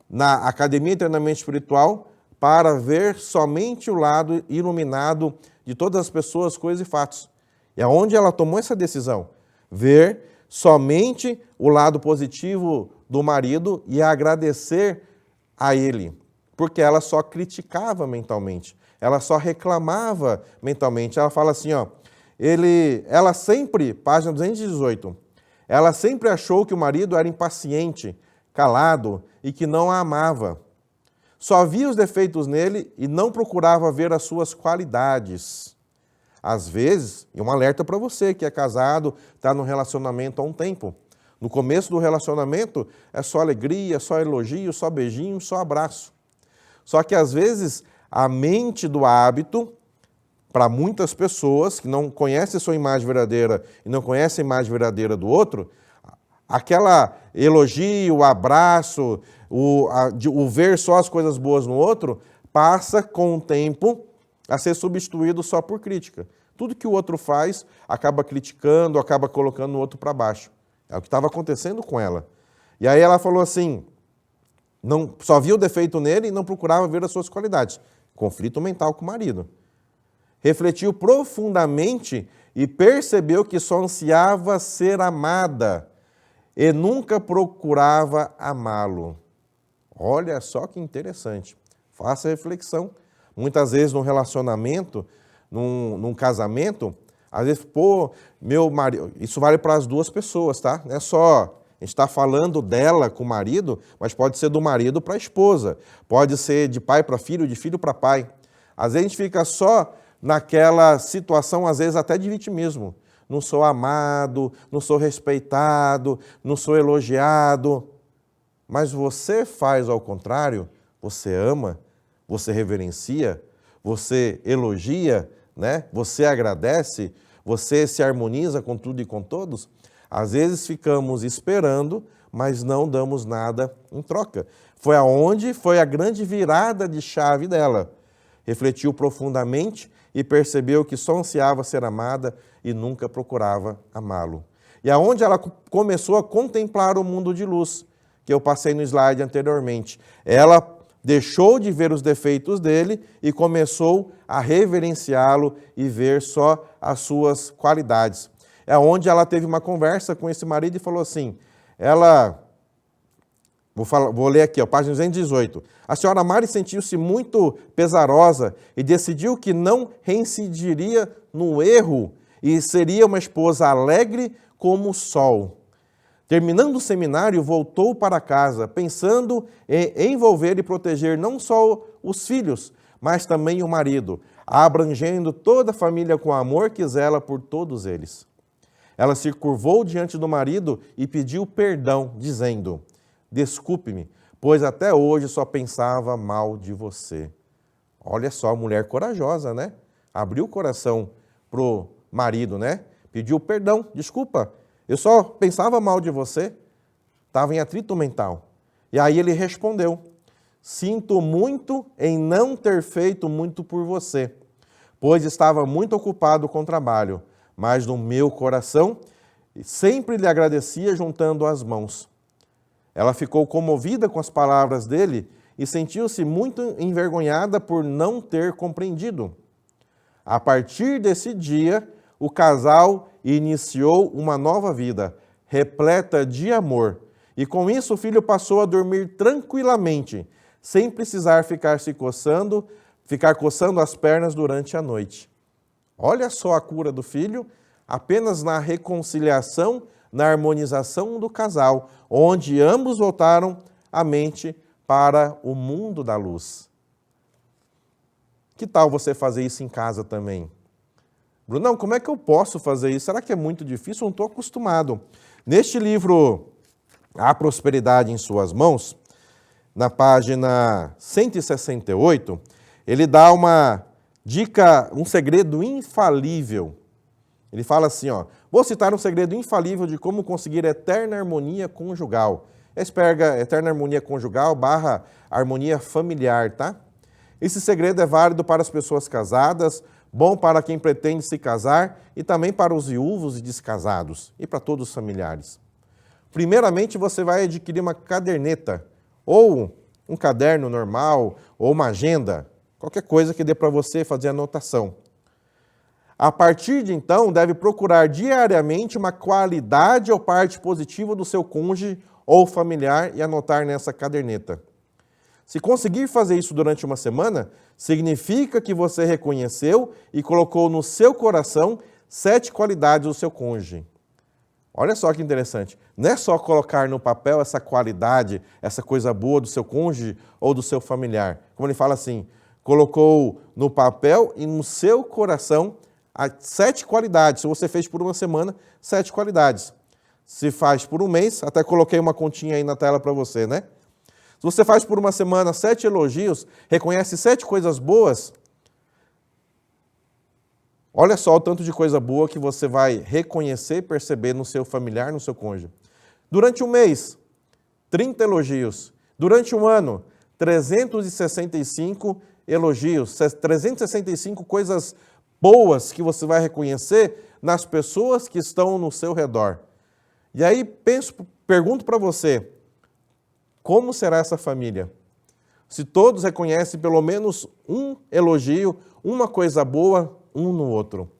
na Academia de Treinamento Espiritual para ver somente o lado iluminado de todas as pessoas, coisas e fatos. E aonde ela tomou essa decisão? ver somente o lado positivo do marido e agradecer a ele, porque ela só criticava mentalmente, ela só reclamava mentalmente. Ela fala assim, ó, ela sempre, página 218, ela sempre achou que o marido era impaciente, calado e que não a amava. Só via os defeitos nele e não procurava ver as suas qualidades. Às vezes, e um alerta para você que é casado, está num relacionamento há um tempo. No começo do relacionamento é só alegria, só elogio, só beijinho, só abraço. Só que às vezes a mente do hábito, para muitas pessoas que não conhecem a sua imagem verdadeira e não conhecem a imagem verdadeira do outro, aquela elogio, o abraço, o ver só as coisas boas no outro, passa com o tempo a ser substituído só por crítica. Tudo que o outro faz, acaba criticando, acaba colocando o outro para baixo. É o que estava acontecendo com ela. E aí ela falou assim, só via o defeito nele e não procurava ver as suas qualidades. Conflito mental com o marido. Refletiu profundamente e percebeu que só ansiava ser amada e nunca procurava amá-lo. Olha só que interessante. Faça reflexão. Muitas vezes num relacionamento, num casamento, às vezes, meu marido, isso vale para as duas pessoas, tá? Não é só, a gente está falando dela com o marido, mas pode ser do marido para a esposa, pode ser de pai para filho, de filho para pai. Às vezes a gente fica só naquela situação, às vezes até de vitimismo. Não sou amado, não sou respeitado, não sou elogiado. Mas você faz ao contrário, você ama, você reverencia, você elogia, né? Você agradece, você se harmoniza com tudo e com todos. Às vezes ficamos esperando, mas não damos nada em troca. Foi a grande virada de chave dela. Refletiu profundamente e percebeu que só ansiava ser amada e nunca procurava amá-lo. E aonde ela começou a contemplar o mundo de luz, que eu passei no slide anteriormente. Ela deixou de ver os defeitos dele e começou a reverenciá-lo e ver só as suas qualidades. É onde ela teve uma conversa com esse marido e falou assim, vou ler aqui, página 218. A senhora Mari sentiu-se muito pesarosa e decidiu que não reincidiria no erro e seria uma esposa alegre como o sol. Terminando o seminário, voltou para casa, pensando em envolver e proteger não só os filhos, mas também o marido, abrangendo toda a família com amor que zela por todos eles. Ela se curvou diante do marido e pediu perdão, dizendo, desculpe-me, pois até hoje só pensava mal de você. Olha só, mulher corajosa, né? Abriu o coração pro marido, né? Pediu perdão, desculpa, eu só pensava mal de você, estava em atrito mental. E aí ele respondeu, sinto muito em não ter feito muito por você, pois estava muito ocupado com o trabalho, mas no meu coração sempre lhe agradecia juntando as mãos. Ela ficou comovida com as palavras dele e sentiu-se muito envergonhada por não ter compreendido. A partir desse dia, o casal iniciou uma nova vida, repleta de amor. E com isso o filho passou a dormir tranquilamente, sem precisar ficar coçando as pernas durante a noite. Olha só a cura do filho, apenas na reconciliação, na harmonização do casal, onde ambos voltaram a mente para o mundo da luz. Que tal você fazer isso em casa também? Brunão, como é que eu posso fazer isso? Será que é muito difícil? Eu não estou acostumado. Neste livro, A Prosperidade em Suas Mãos, na página 168, ele dá uma dica, um segredo infalível. Ele fala assim, vou citar um segredo infalível de como conseguir eterna harmonia conjugal. Eterna harmonia conjugal / harmonia familiar, tá? Esse segredo é válido para as pessoas casadas, bom para quem pretende se casar e também para os viúvos e descasados e para todos os familiares. Primeiramente, você vai adquirir uma caderneta ou um caderno normal ou uma agenda, qualquer coisa que dê para você fazer anotação. A partir de então, deve procurar diariamente uma qualidade ou parte positiva do seu cônjuge ou familiar e anotar nessa caderneta. Se conseguir fazer isso durante uma semana, significa que você reconheceu e colocou no seu coração 7 qualidades do seu cônjuge. Olha só que interessante. Não é só colocar no papel essa qualidade, essa coisa boa do seu cônjuge ou do seu familiar. Como ele fala assim, colocou no papel e no seu coração as 7 qualidades. Se você fez por uma semana, 7 qualidades. Se faz por um mês, até coloquei uma continha aí na tela para você, né? Se você faz por uma semana 7 elogios, reconhece 7 coisas boas, olha só o tanto de coisa boa que você vai reconhecer e perceber no seu familiar, no seu cônjuge. Durante um mês, 30 elogios. Durante um ano, 365 elogios, 365 coisas boas que você vai reconhecer nas pessoas que estão no seu redor. E aí, pergunto para você, como será essa família? Se todos reconhecem pelo menos um elogio, uma coisa boa, um no outro.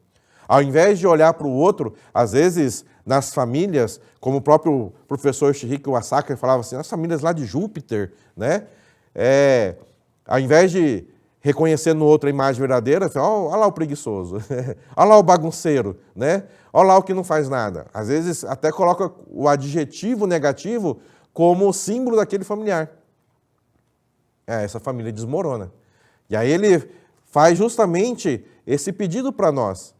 Ao invés de olhar para o outro, às vezes nas famílias, como o próprio professor Shihiko Asaka falava assim, nas famílias lá de Júpiter, né? Ao invés de reconhecer no outro a imagem verdadeira, olha lá o preguiçoso, olha lá o bagunceiro, né? Olha lá o que não faz nada. Às vezes até coloca o adjetivo negativo como símbolo daquele familiar. Essa família desmorona. E aí ele faz justamente esse pedido para nós.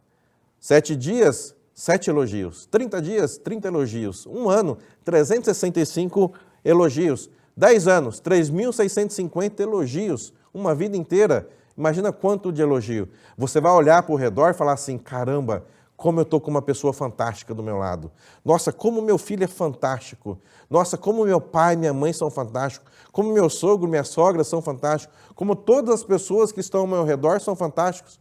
7 dias, 7 elogios. 30 dias, 30 elogios. Um ano, 365 elogios. 10 anos, 3.650 elogios. Uma vida inteira. Imagina quanto de elogio. Você vai olhar para o redor e falar assim, caramba, como eu estou com uma pessoa fantástica do meu lado. Nossa, como meu filho é fantástico. Nossa, como meu pai e minha mãe são fantásticos. Como meu sogro e minha sogra são fantásticos. Como todas as pessoas que estão ao meu redor são fantásticos.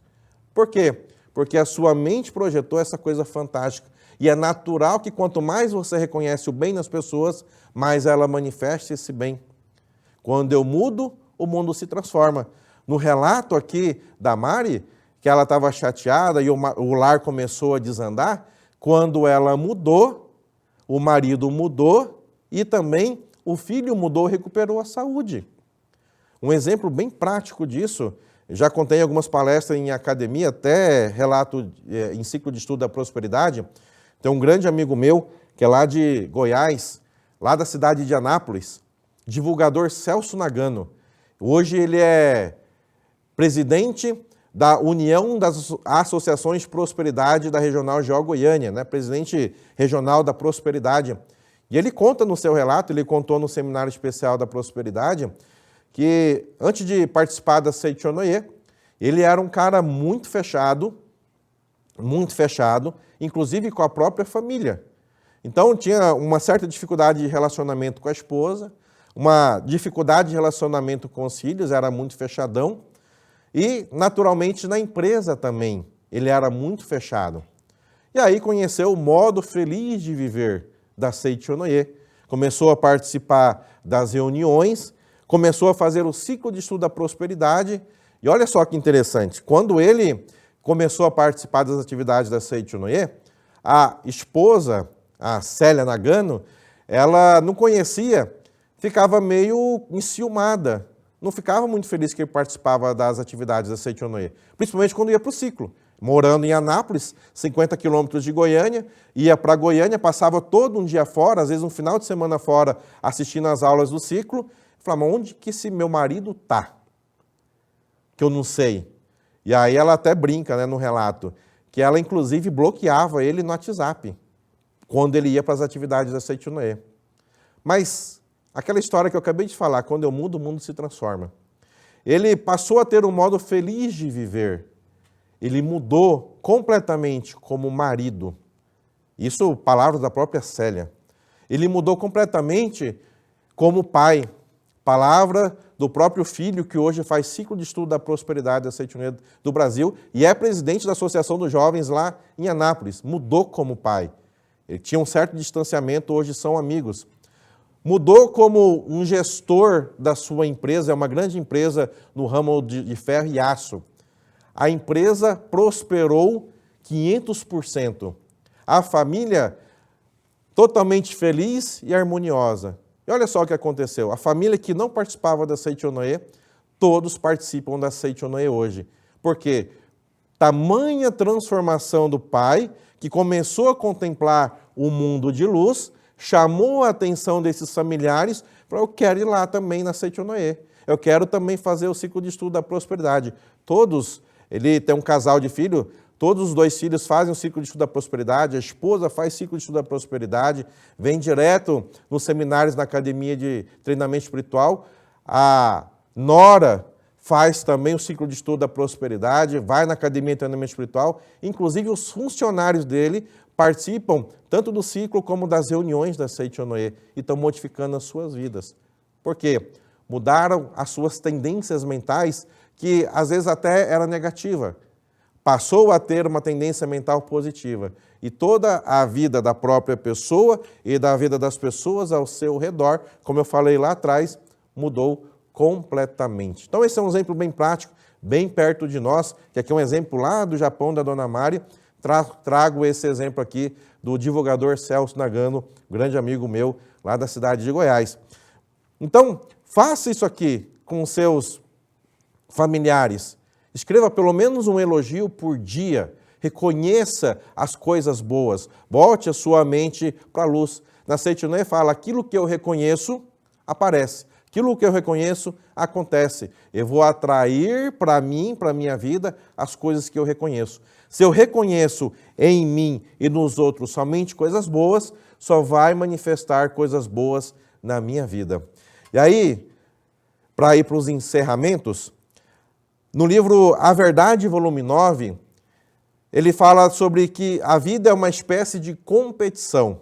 Por quê? Porque a sua mente projetou essa coisa fantástica. E é natural que quanto mais você reconhece o bem nas pessoas, mais ela manifesta esse bem. Quando eu mudo, o mundo se transforma. No relato aqui da Mari, que ela estava chateada e o lar começou a desandar, quando ela mudou, o marido mudou e também o filho mudou e recuperou a saúde. Um exemplo bem prático disso, já contei em algumas palestras em academia, até relato em ciclo de estudo da prosperidade. Tem um grande amigo meu, que é lá de Goiás, lá da cidade de Anápolis, divulgador Celso Nagano. Hoje ele é presidente da União das Associações de Prosperidade da Regional Geó Goiânia, né? Presidente regional da Prosperidade. E ele conta no seu relato, ele contou no seminário especial da Prosperidade, que antes de participar da Seichonoye, ele era um cara muito fechado, inclusive com a própria família. Então tinha uma certa dificuldade de relacionamento com a esposa, uma dificuldade de relacionamento com os filhos, era muito fechadão. E, naturalmente, na empresa também, ele era muito fechado. E aí conheceu o modo feliz de viver da Seichonoye. Começou a participar das reuniões, começou a fazer o ciclo de estudo da prosperidade. E olha só que interessante, quando ele começou a participar das atividades da Seichonoye, a esposa, a Célia Nagano, ela não conhecia, ficava meio enciumada. Não ficava muito feliz que ele participava das atividades da Seichonoye, principalmente quando ia para o ciclo. Morando em Anápolis, 50 quilômetros de Goiânia, ia para Goiânia, passava todo um dia fora, às vezes um final de semana fora, assistindo às aulas do ciclo, falava, onde que esse meu marido está? Que eu não sei. E aí ela até brinca, né, no relato, que ela inclusive bloqueava ele no WhatsApp, quando ele ia para as atividades da Seichonoye. Mas aquela história que eu acabei de falar, quando eu mudo, o mundo se transforma. Ele passou a ter um modo feliz de viver. Ele mudou completamente como marido. Isso, palavras da própria Célia. Ele mudou completamente como pai. Palavra do próprio filho, que hoje faz ciclo de estudo da prosperidade da Seichonoye do Brasil e é presidente da Associação dos Jovens lá em Anápolis. Mudou como pai. Ele tinha um certo distanciamento, hoje são amigos. Mudou como um gestor da sua empresa, é uma grande empresa no ramo de ferro e aço. A empresa prosperou 500%. A família totalmente feliz e harmoniosa. E olha só o que aconteceu. A família que não participava da Seichonoye, todos participam da Seichonoye hoje. Por quê? Tamanha transformação do pai, que começou a contemplar o mundo de luz, chamou a atenção desses familiares para eu quero ir lá também na Seichonoye. Eu quero também fazer o ciclo de estudo da prosperidade. Todos, ele tem um casal de filhos, todos os 2 filhos fazem o ciclo de estudo da prosperidade, a esposa faz ciclo de estudo da prosperidade, vem direto nos seminários na academia de treinamento espiritual, a nora faz também o ciclo de estudo da prosperidade, vai na academia de treinamento espiritual, inclusive os funcionários dele participam tanto do ciclo como das reuniões da Seichonoye e estão modificando as suas vidas. Por quê? Mudaram as suas tendências mentais, que às vezes até era negativa. Passou a ter uma tendência mental positiva. E toda a vida da própria pessoa e da vida das pessoas ao seu redor, como eu falei lá atrás, mudou completamente. Então esse é um exemplo bem prático, bem perto de nós, que aqui é um exemplo lá do Japão da Dona Mari. Trago esse exemplo aqui do divulgador Celso Nagano, grande amigo meu, lá da cidade de Goiás. Então, faça isso aqui com seus familiares. Escreva pelo menos um elogio por dia. Reconheça as coisas boas. Bote a sua mente para a luz. Na Seichonoye fala, aquilo que eu reconheço, aparece. Aquilo que eu reconheço, acontece. Eu vou atrair para mim, para a minha vida, as coisas que eu reconheço. Se eu reconheço em mim e nos outros somente coisas boas, só vai manifestar coisas boas na minha vida. E aí, para ir para os encerramentos, no livro A Verdade, volume 9, ele fala sobre que a vida é uma espécie de competição.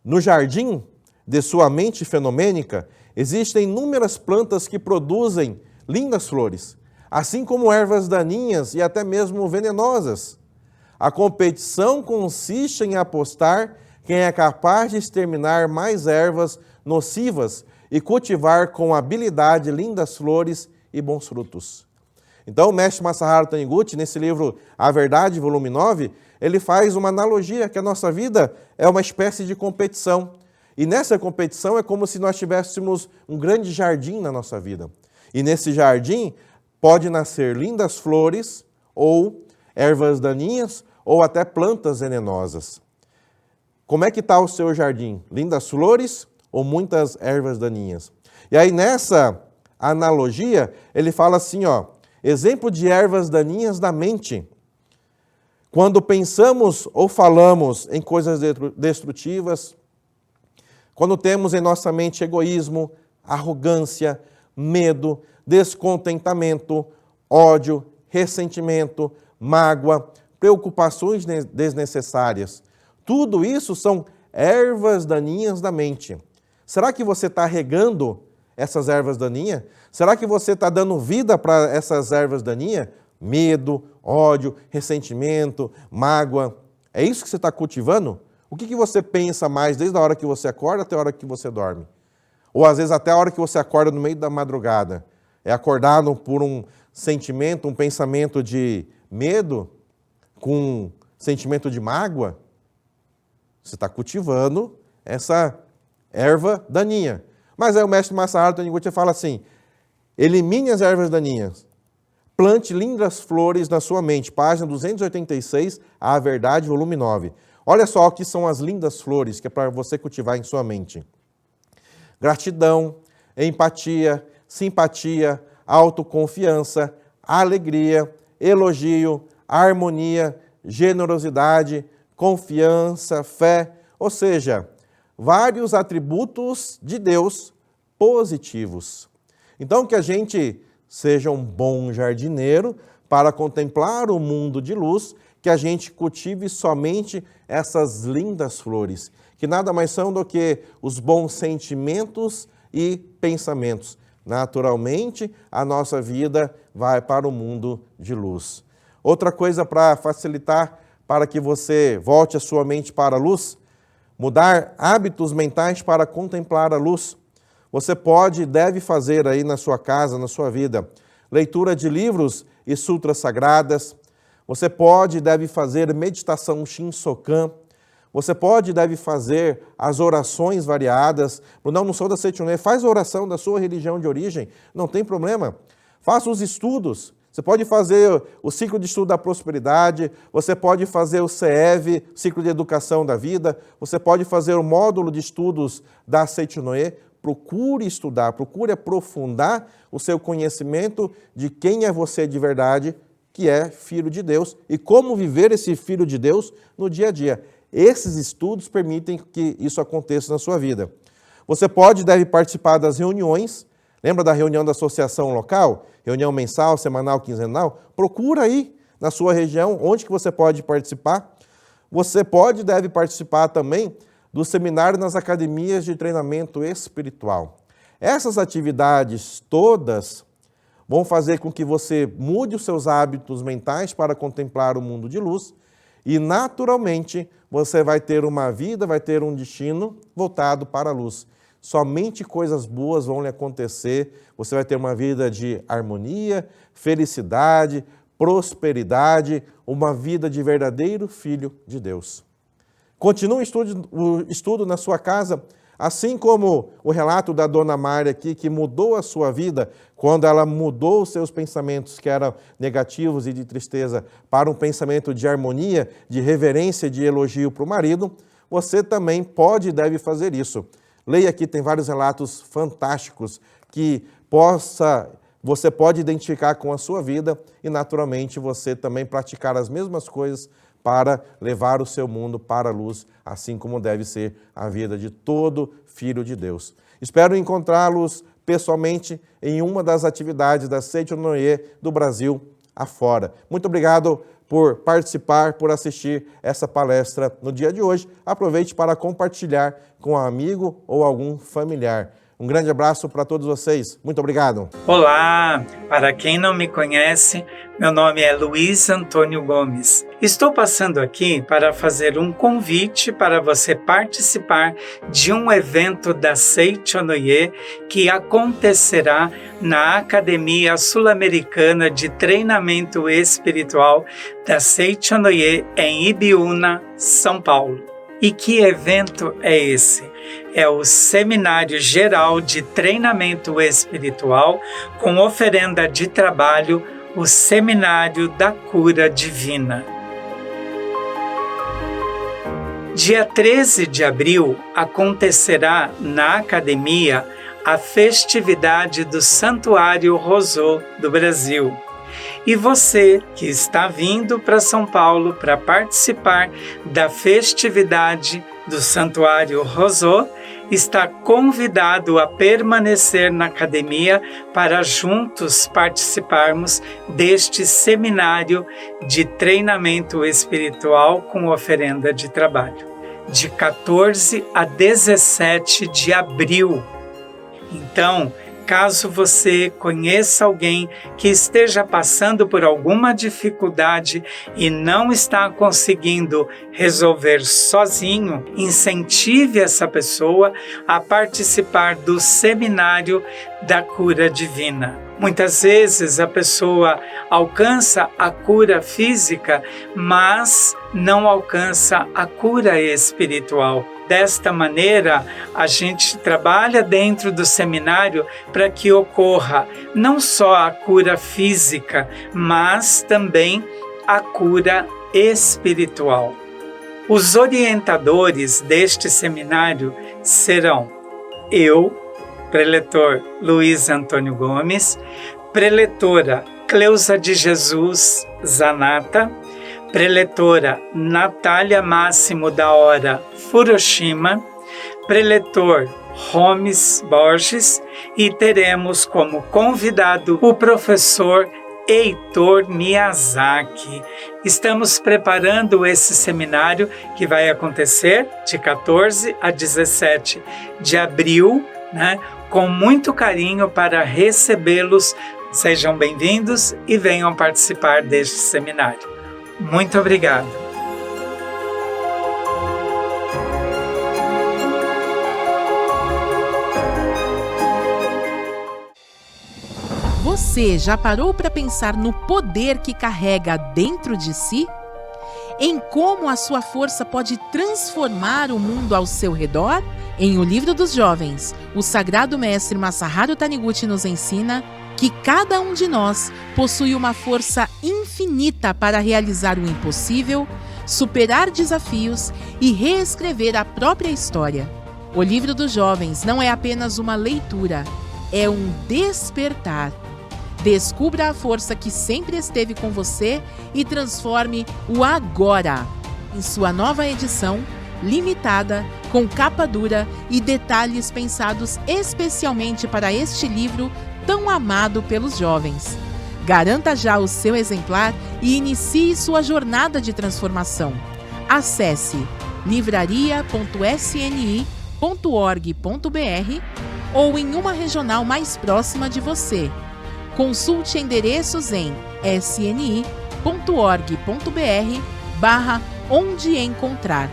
No jardim de sua mente fenomênica, existem inúmeras plantas que produzem lindas flores, assim como ervas daninhas e até mesmo venenosas. A competição consiste em apostar quem é capaz de exterminar mais ervas nocivas e cultivar com habilidade lindas flores e bons frutos. Então, o mestre Masaharu Taniguchi, nesse livro A Verdade, volume 9, ele faz uma analogia que a nossa vida é uma espécie de competição. E nessa competição é como se nós tivéssemos um grande jardim na nossa vida. E nesse jardim pode nascer lindas flores ou ervas daninhas ou até plantas venenosas. Como é que está o seu jardim? Lindas flores ou muitas ervas daninhas? E aí nessa analogia ele fala assim, ó, exemplo de ervas daninhas da mente. Quando pensamos ou falamos em coisas destrutivas, quando temos em nossa mente egoísmo, arrogância, medo, descontentamento, ódio, ressentimento, mágoa, preocupações desnecessárias. Tudo isso são ervas daninhas da mente. Será que você está regando essas ervas daninhas? Será que você está dando vida para essas ervas daninhas? Medo, ódio, ressentimento, mágoa. É isso que você está cultivando? O que você pensa mais desde a hora que você acorda até a hora que você dorme? Ou às vezes até a hora que você acorda no meio da madrugada. É acordado por um sentimento, um pensamento de medo, com um sentimento de mágoa? Você está cultivando essa erva daninha. Mas aí o mestre Masaharu Taniguchi fala assim, elimine as ervas daninhas, plante lindas flores na sua mente. Página 286, A Verdade, volume 9. Olha só o que são as lindas flores que é para você cultivar em sua mente. Gratidão, empatia, simpatia, autoconfiança, alegria, elogio, harmonia, generosidade, confiança, fé, ou seja, vários atributos de Deus positivos. Então, que a gente seja um bom jardineiro para contemplar o mundo de luz, que a gente cultive somente essas lindas flores, que nada mais são do que os bons sentimentos e pensamentos. Naturalmente, a nossa vida vai para o mundo de luz. Outra coisa para facilitar, para que você volte a sua mente para a luz, mudar hábitos mentais para contemplar a luz. Você pode e deve fazer aí na sua casa, na sua vida, leitura de livros e sutras sagradas. Você pode e deve fazer meditação Shinsokan. Você pode e deve fazer as orações variadas. Não sou da Seichonoye, faz a oração da sua religião de origem, não tem problema. Faça os estudos. Você pode fazer o ciclo de estudo da prosperidade, você pode fazer o CEV, ciclo de educação da vida, você pode fazer o módulo de estudos da Seichonoye. Procure estudar, procure aprofundar o seu conhecimento de quem é você de verdade, que é filho de Deus, e como viver esse filho de Deus no dia a dia. Esses estudos permitem que isso aconteça na sua vida. Você pode e deve participar das reuniões. Lembra da reunião da associação local? Reunião mensal, semanal, quinzenal? Procura aí na sua região onde que você pode participar. Você pode e deve participar também do seminário nas academias de treinamento espiritual. Essas atividades todas vão fazer com que você mude os seus hábitos mentais para contemplar o mundo de luz e, naturalmente, você vai ter uma vida, vai ter um destino voltado para a luz. Somente coisas boas vão lhe acontecer, você vai ter uma vida de harmonia, felicidade, prosperidade, uma vida de verdadeiro filho de Deus. Continue o estudo na sua casa, assim como o relato da Dona Mária aqui, que mudou a sua vida quando ela mudou os seus pensamentos, que eram negativos e de tristeza, para um pensamento de harmonia, de reverência, de elogio para o marido. Você também pode e deve fazer isso. Leia aqui, tem vários relatos fantásticos que você pode identificar com a sua vida e, naturalmente, você também praticar as mesmas coisas para levar o seu mundo para a luz, assim como deve ser a vida de todo filho de Deus. Espero encontrá-los pessoalmente em uma das atividades da Seichonoye do Brasil afora. Muito obrigado por participar, por assistir essa palestra no dia de hoje. Aproveite para compartilhar com um amigo ou algum familiar. Um grande abraço para todos vocês. Muito obrigado. Olá! Para quem não me conhece, meu nome é Luiz Antônio Gomes. Estou passando aqui para fazer um convite para você participar de um evento da Seichonoye que acontecerá na Academia Sul-Americana de Treinamento Espiritual da Seichonoye em Ibiúna, São Paulo. E que evento é esse? É o Seminário Geral de Treinamento Espiritual com oferenda de trabalho, o Seminário da Cura Divina. Dia 13 de abril acontecerá na academia a festividade do Santuário Rosô do Brasil. E você que está vindo para São Paulo para participar da festividade do Santuário Rosô, está convidado a permanecer na academia para juntos participarmos deste seminário de treinamento espiritual com oferenda de trabalho, de 14 a 17 de abril. Então, caso você conheça alguém que esteja passando por alguma dificuldade e não está conseguindo resolver sozinho, incentive essa pessoa a participar do Seminário da Cura Divina. Muitas vezes a pessoa alcança a cura física, mas não alcança a cura espiritual. Desta maneira, a gente trabalha dentro do seminário para que ocorra não só a cura física, mas também a cura espiritual. Os orientadores deste seminário serão eu, preletor Luiz Antônio Gomes, preletora Cleusa de Jesus Zanata, preletora Natália Máximo da Hora Furoshima, preletor Holmes Borges e teremos como convidado o professor Heitor Miyazaki. Estamos preparando esse seminário que vai acontecer de 14 a 17 de abril, com muito carinho para recebê-los. Sejam bem-vindos e venham participar deste seminário. Muito obrigado. Você já parou para pensar no poder que carrega dentro de si? Em como a sua força pode transformar o mundo ao seu redor? Em O Livro dos Jovens, o sagrado mestre Masaharu Taniguchi nos ensina que cada um de nós possui uma força infinita para realizar o impossível, superar desafios e reescrever a própria história. O Livro dos Jovens não é apenas uma leitura, é um despertar. Descubra a força que sempre esteve com você e transforme o agora. Em sua nova edição, limitada, com capa dura e detalhes pensados especialmente para este livro tão amado pelos jovens. Garanta já o seu exemplar e inicie sua jornada de transformação. Acesse livraria.sni.org.br ou em uma regional mais próxima de você. Consulte endereços em sni.org.br/onde encontrar.